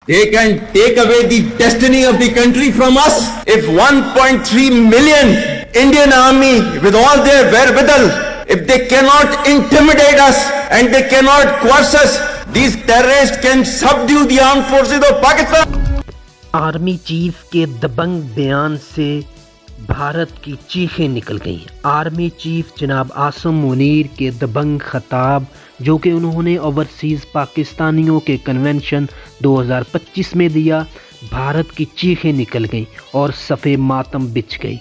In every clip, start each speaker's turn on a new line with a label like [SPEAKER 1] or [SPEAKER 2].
[SPEAKER 1] They can take away the destiny of the country from us. If 1.3 million Indian army with all their wherewithal, if they cannot intimidate us and they cannot coerce us, these terrorists can subdue the armed forces of Pakistan.
[SPEAKER 2] Army chief کے دبنگ بیان سے بھارت کی چیخیں نکل گئیں۔ Army chief جناب عاصم منیر کے دبنگ خطاب جو کہ انہوں نے اوورسیز پاکستانیوں کے کنونشن 2025 میں دیا، بھارت کی چیخیں نکل گئیں اور صف ماتم بچھ گئی۔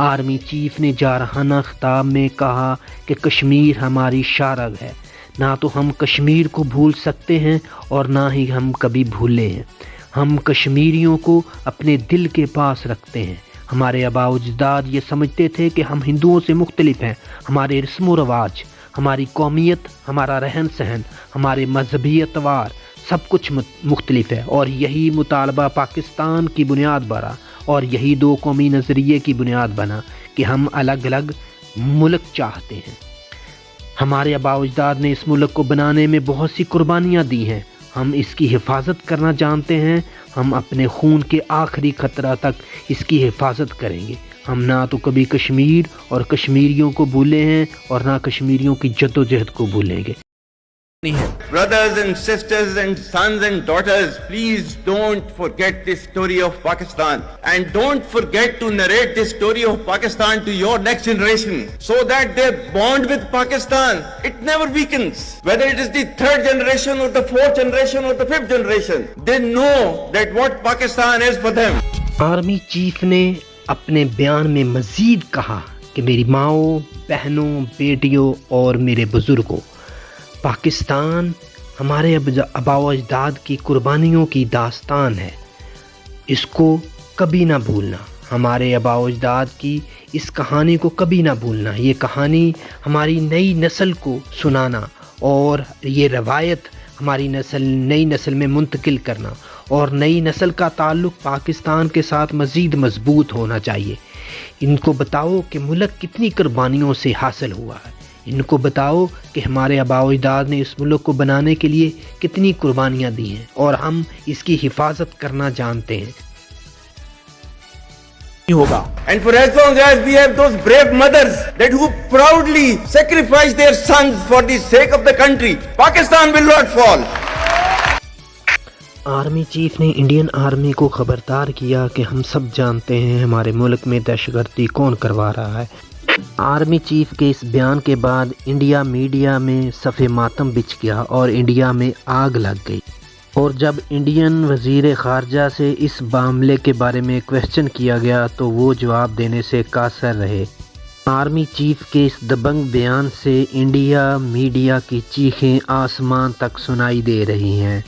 [SPEAKER 2] آرمی چیف نے جارحانہ خطاب میں کہا کہ کشمیر ہماری شارگ ہے، نہ تو ہم کشمیر کو بھول سکتے ہیں اور نہ ہی ہم کبھی بھولے ہیں۔ ہم کشمیریوں کو اپنے دل کے پاس رکھتے ہیں۔ ہمارے آباء و اجداد یہ سمجھتے تھے کہ ہم ہندوؤں سے مختلف ہیں، ہمارے رسم و رواج، ہماری قومیت، ہمارا رہن سہن، ہمارے مذہبی اطوار سب کچھ مختلف ہے، اور یہی مطالبہ پاکستان کی بنیاد بنا اور یہی دو قومی نظریے کی بنیاد بنا کہ ہم الگ الگ ملک چاہتے ہیں۔ ہمارے آباء و اجداد نے اس ملک کو بنانے میں بہت سی قربانیاں دی ہیں، ہم اس کی حفاظت کرنا جانتے ہیں، ہم اپنے خون کے آخری قطرہ تک اس کی حفاظت کریں گے۔ ہم نہ تو کبھی کشمیر اور کشمیریوں کو بھولے ہیں اور نہ کشمیریوں کی جدوجہد کو بھولیں گے۔
[SPEAKER 1] Brothers and sisters and sons and daughters, please don't forget this story of Pakistan, and don't forget to narrate this story of Pakistan to your next generation so that their bond with Pakistan, it never weakens. Whether it is the third generation or the fourth generation or the fifth generation, they know that what Pakistan is for them.
[SPEAKER 2] Army chief نے اپنے بیان میں مزید کہا کہ میری ماؤں، بہنوں، بیٹیوں اور میرے بزرگوں، پاکستان ہمارے آباء و اجداد کی قربانیوں کی داستان ہے، اس کو کبھی نہ بھولنا۔ ہمارے آباء و اجداد کی اس کہانی کو کبھی نہ بھولنا۔ یہ کہانی ہماری نئی نسل کو سنانا اور یہ روایت ہماری نئی نسل میں منتقل کرنا، اور نئی نسل کا تعلق پاکستان کے ساتھ مزید مضبوط ہونا چاہیے۔ ان کو بتاؤ کہ ملک کتنی قربانیوں سے حاصل ہوا ہے، ان کو بتاؤ کہ ہمارے آباء و اجداد نے اس ملک کو بنانے کے لیے کتنی قربانیاں دی ہیں اور ہم اس کی حفاظت کرنا جانتے ہیں۔
[SPEAKER 1] And for as long as we have those brave mothers that who proudly sacrifice their sons for the sake of the country, Pakistan will not fall.
[SPEAKER 2] Army chief نے انڈین آرمی کو خبردار کیا کہ ہم سب جانتے ہیں ہمارے ملک میں دہشت گردی کون کروا رہا ہے۔ آرمی چیف کے اس بیان کے بعد انڈیا میڈیا میں صف ماتم بچھ گیا اور انڈیا میں آگ لگ گئی، اور جب انڈین وزیر خارجہ سے اس معاملے کے بارے میں کویسچن کیا گیا تو وہ جواب دینے سے قاصر رہے۔ آرمی چیف کے اس دبنگ بیان سے انڈیا میڈیا کی چیخیں آسمان تک سنائی دے رہی ہیں۔